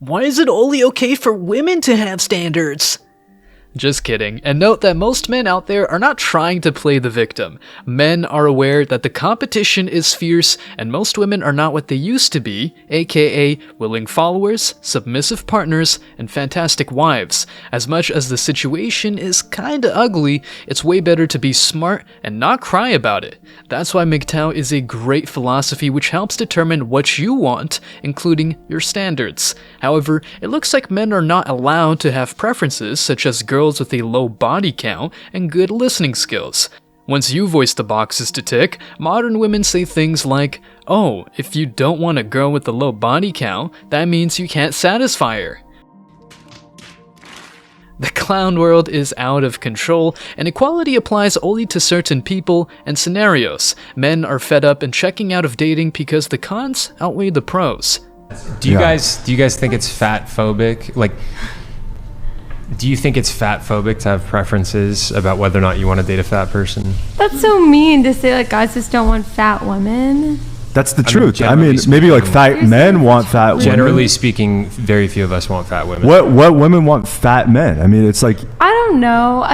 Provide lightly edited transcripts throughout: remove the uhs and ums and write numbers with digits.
Why is it only okay for women to have standards? Just kidding, and note that most men out there are not trying to play the victim. Men are aware that the competition is fierce, and most women are not what they used to be, aka willing followers, submissive partners, and fantastic wives. As much as the situation is kinda ugly, it's way better to be smart and not cry about it. That's why MGTOW is a great philosophy which helps determine what you want, including your standards. However, it looks like men are not allowed to have preferences such as girls with a low body count and good listening skills. Once you voice the boxes to tick, modern women say things like, "Oh, if you don't want a girl with a low body count, that means you can't satisfy her." The clown world is out of control, and equality applies only to certain people and scenarios. Men are fed up and checking out of dating because the cons outweigh the pros. Do you guys think it's fat phobic? Like, do you think it's fat phobic to have preferences about whether or not you want to date a fat person? That's so mean to say, like, guys just don't want fat women. That's the truth. I mean, maybe like fat men want fat women. Generally speaking, very few of us want fat women. What women want fat men? I mean, it's like, I don't know.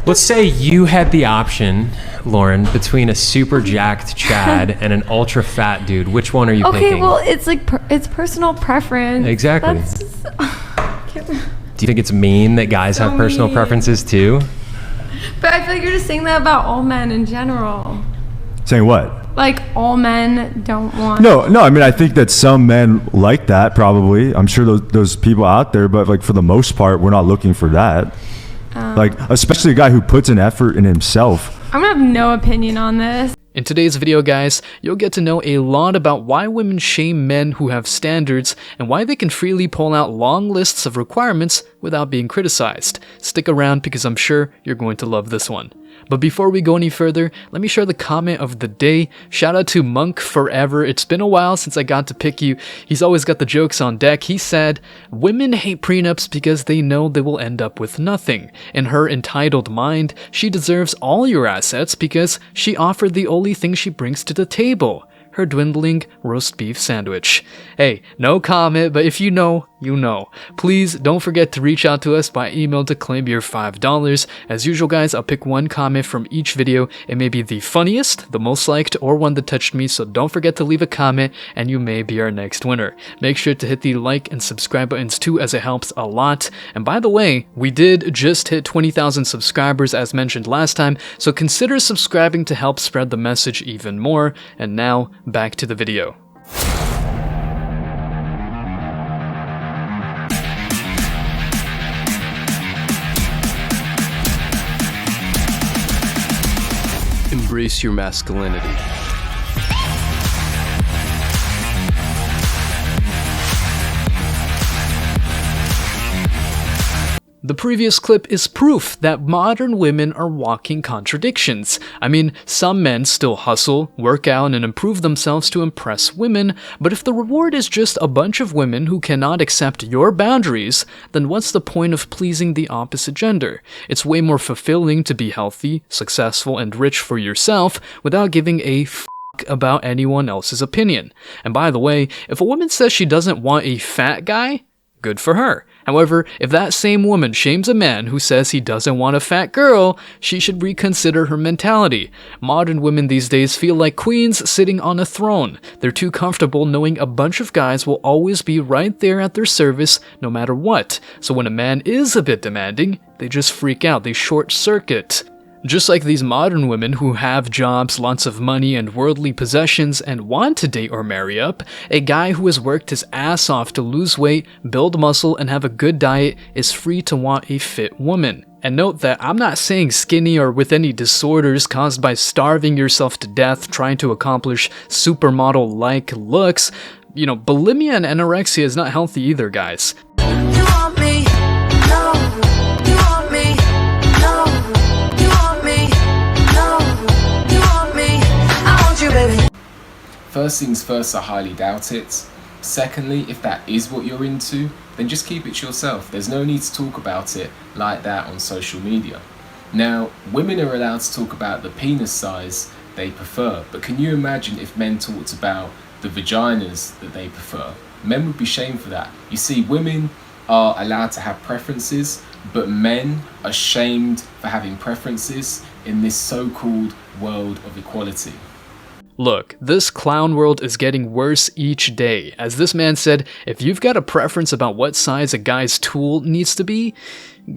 Let's say you had the option, Lauren, between a super jacked Chad and an ultra fat dude. Which one are you picking? Okay, well, it's like it's personal preference. Exactly. That's just, do you think it's mean that guys have personal preferences too? But I feel like you're just saying that about all men in general. saying what? Like all men don't want. No. I mean, I think that some men like that. Probably, I'm sure those people out there. But like for the most part, we're not looking for that. Like especially a guy who puts an effort in himself. I'm gonna have no opinion on this. In today's video, guys, you'll get to know a lot about why women shame men who have standards and why they can freely pull out long lists of requirements without being criticized. Stick around because I'm sure you're going to love this one. But before we go any further, let me share the comment of the day. Shout out to Monk Forever. It's been a while since I got to pick you. He's always got the jokes on deck. He said, "Women hate prenups because they know they will end up with nothing. In her entitled mind, she deserves all your assets because she offered the only thing she brings to the table. Her dwindling roast beef sandwich." Hey, no comment, but if you know, you know. Please don't forget to reach out to us by email to claim your $5. As usual, guys, I'll pick one comment from each video. It may be the funniest, the most liked, or one that touched me, so don't forget to leave a comment and you may be our next winner. Make sure to hit the like and subscribe buttons too, as it helps a lot. And by the way, we did just hit 20,000 subscribers as mentioned last time, so consider subscribing to help spread the message even more. And now, back to the video. Embrace your masculinity. The previous clip is proof that modern women are walking contradictions. I mean, some men still hustle, work out, and improve themselves to impress women, but if the reward is just a bunch of women who cannot accept your boundaries, then what's the point of pleasing the opposite gender? It's way more fulfilling to be healthy, successful, and rich for yourself without giving a about anyone else's opinion. And by the way, if a woman says she doesn't want a fat guy, good for her. However, if that same woman shames a man who says he doesn't want a fat girl, she should reconsider her mentality. Modern women these days feel like queens sitting on a throne. They're too comfortable knowing a bunch of guys will always be right there at their service no matter what. So when a man is a bit demanding, they just freak out, they short circuit. Just like these modern women who have jobs, lots of money, and worldly possessions and want to date or marry up, a guy who has worked his ass off to lose weight, build muscle, and have a good diet is free to want a fit woman. And note that I'm not saying skinny or with any disorders caused by starving yourself to death trying to accomplish supermodel-like looks. You know, bulimia and anorexia is not healthy either, guys. First things first, I highly doubt it. Secondly, if that is what you're into, then just keep it to yourself. There's no need to talk about it like that on social media. Now, women are allowed to talk about the penis size they prefer, but can you imagine if men talked about the vaginas that they prefer? Men would be shamed for that. You see, women are allowed to have preferences, but men are shamed for having preferences in this so-called world of equality. Look, this clown world is getting worse each day. As this man said, if you've got a preference about what size a guy's tool needs to be,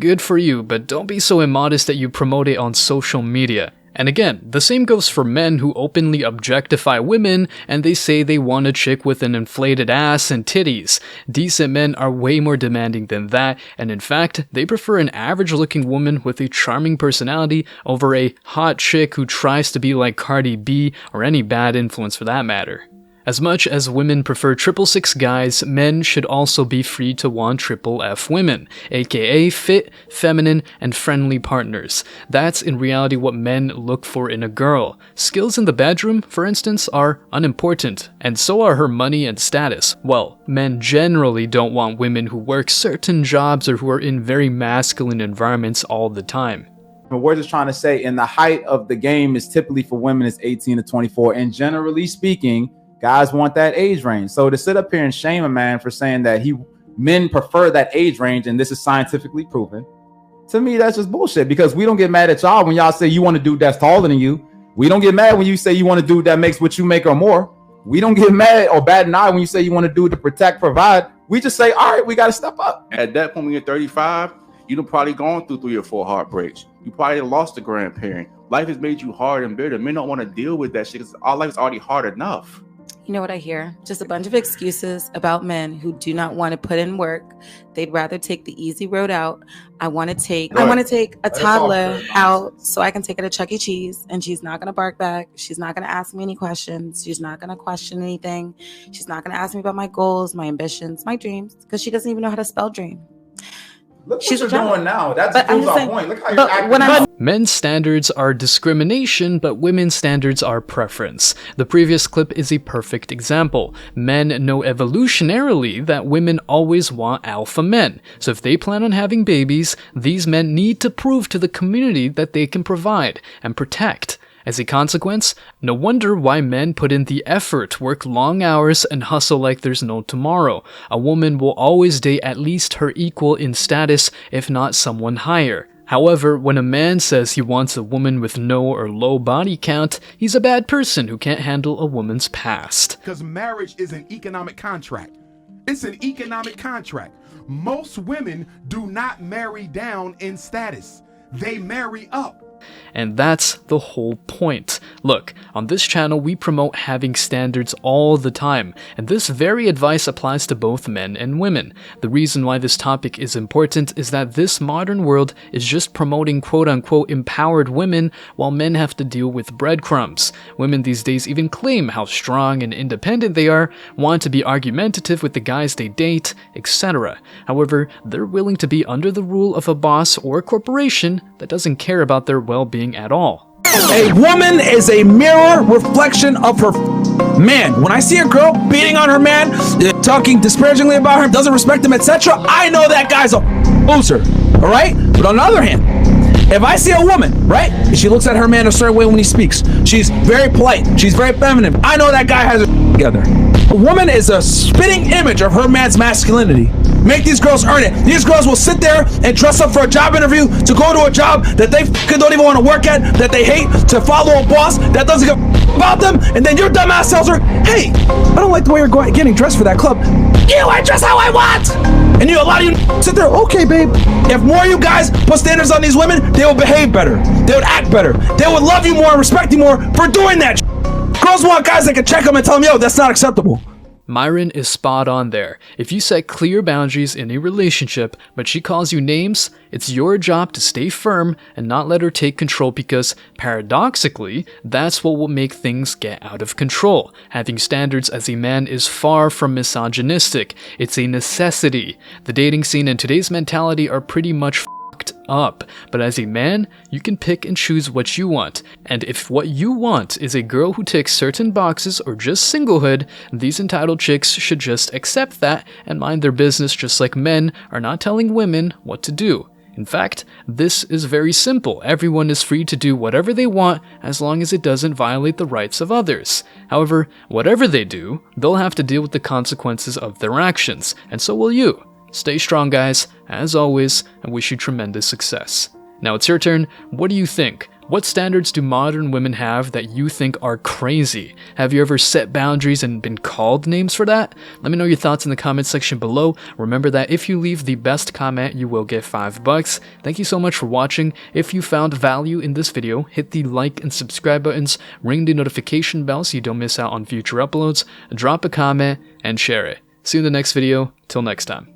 good for you, but don't be so immodest that you promote it on social media. And again, the same goes for men who openly objectify women and they say they want a chick with an inflated ass and titties. Decent men are way more demanding than that, and in fact, they prefer an average-looking woman with a charming personality over a hot chick who tries to be like Cardi B or any bad influence for that matter. As much as women prefer 666 guys, men should also be free to want triple F women, aka fit, feminine, and friendly partners. That's in reality what men look for in a girl. Skills in the bedroom, for instance, are unimportant, and so are her money and status. Well, men generally don't want women who work certain jobs or who are in very masculine environments all the time. But we're just trying to say, in the height of the game is typically for women is 18 to 24, and generally speaking, guys want that age range. So to sit up here and shame a man for saying that men prefer that age range and this is scientifically proven, to me, that's just bullshit, because we don't get mad at y'all when y'all say you want a dude that's taller than you. We don't get mad when you say you want a dude that makes what you make or more. We don't get mad or bat an eye when you say you want a dude to protect, provide. We just say, all right, we got to step up. At that point, when you're 35, you've probably gone through 3 or 4 heartbreaks. You probably lost a grandparent. Life has made you hard and bitter. Men don't want to deal with that shit because our life is already hard enough. You know what I hear? Just a bunch of excuses about men who do not want to put in work. They'd rather take the easy road out. I want to take a toddler out so I can take her to Chuck E. Cheese, and she's not going to bark back. She's not going to ask me any questions. She's not going to question anything. She's not going to ask me about my goals, my ambitions, my dreams, because she doesn't even know how to spell dream. Look what you're doing now. That proves our point. Look how you're acting. Men's standards are discrimination, but women's standards are preference. The previous clip is a perfect example. Men know evolutionarily that women always want alpha men. So if they plan on having babies, these men need to prove to the community that they can provide and protect. As a consequence, no wonder why men put in the effort, work long hours, and hustle like there's no tomorrow. A woman will always date at least her equal in status, if not someone higher. However, when a man says he wants a woman with no or low body count, he's a bad person who can't handle a woman's past. Because marriage is an economic contract. It's an economic contract. Most women do not marry down in status. They marry up. And that's the whole point. Look, on this channel we promote having standards all the time, and this very advice applies to both men and women. The reason why this topic is important is that this modern world is just promoting quote-unquote empowered women while men have to deal with breadcrumbs. Women these days even claim how strong and independent they are, want to be argumentative with the guys they date, etc. However, they're willing to be under the rule of a boss or corporation that doesn't care about their well-being at all. A woman is a mirror reflection of her man. When I see a girl beating on her man, talking disparagingly about him, doesn't respect him, etc., I know that guy's a loser. All right? But on the other hand, if I see a woman, right, and she looks at her man a certain way when he speaks, she's very polite, she's very feminine, I know that guy has it together. A woman is a spitting image of her man's masculinity. Make these girls earn it. These girls will sit there and dress up for a job interview to go to a job that they don't even want to work at, that they hate, to follow a boss that doesn't give a about them, and then your dumbass tells her, hey, I don't like the way you're getting dressed for that club. I dress how I want! And a lot of you sit there, okay, babe. If more of you guys put standards on these women, they will behave better. They would act better. They would love you more and respect you more for doing that. Girls want guys that can check them and tell them, yo, that's not acceptable. Myron is spot on there. If you set clear boundaries in a relationship, but she calls you names, it's your job to stay firm and not let her take control, because, paradoxically, that's what will make things get out of control. Having standards as a man is far from misogynistic. It's a necessity. The dating scene and today's mentality are pretty much up, but as a man, you can pick and choose what you want, and if what you want is a girl who ticks certain boxes or just singlehood, these entitled chicks should just accept that and mind their business, just like men are not telling women what to do. In fact, this is very simple. Everyone is free to do whatever they want as long as it doesn't violate the rights of others. However, whatever they do, they'll have to deal with the consequences of their actions, and so will you. Stay strong, guys. As always, I wish you tremendous success. Now it's your turn. What do you think? What standards do modern women have that you think are crazy? Have you ever set boundaries and been called names for that? Let me know your thoughts in the comment section below. Remember that if you leave the best comment, you will get $5. Thank you so much for watching. If you found value in this video, hit the like and subscribe buttons, ring the notification bell so you don't miss out on future uploads, drop a comment, and share it. See you in the next video. Till next time.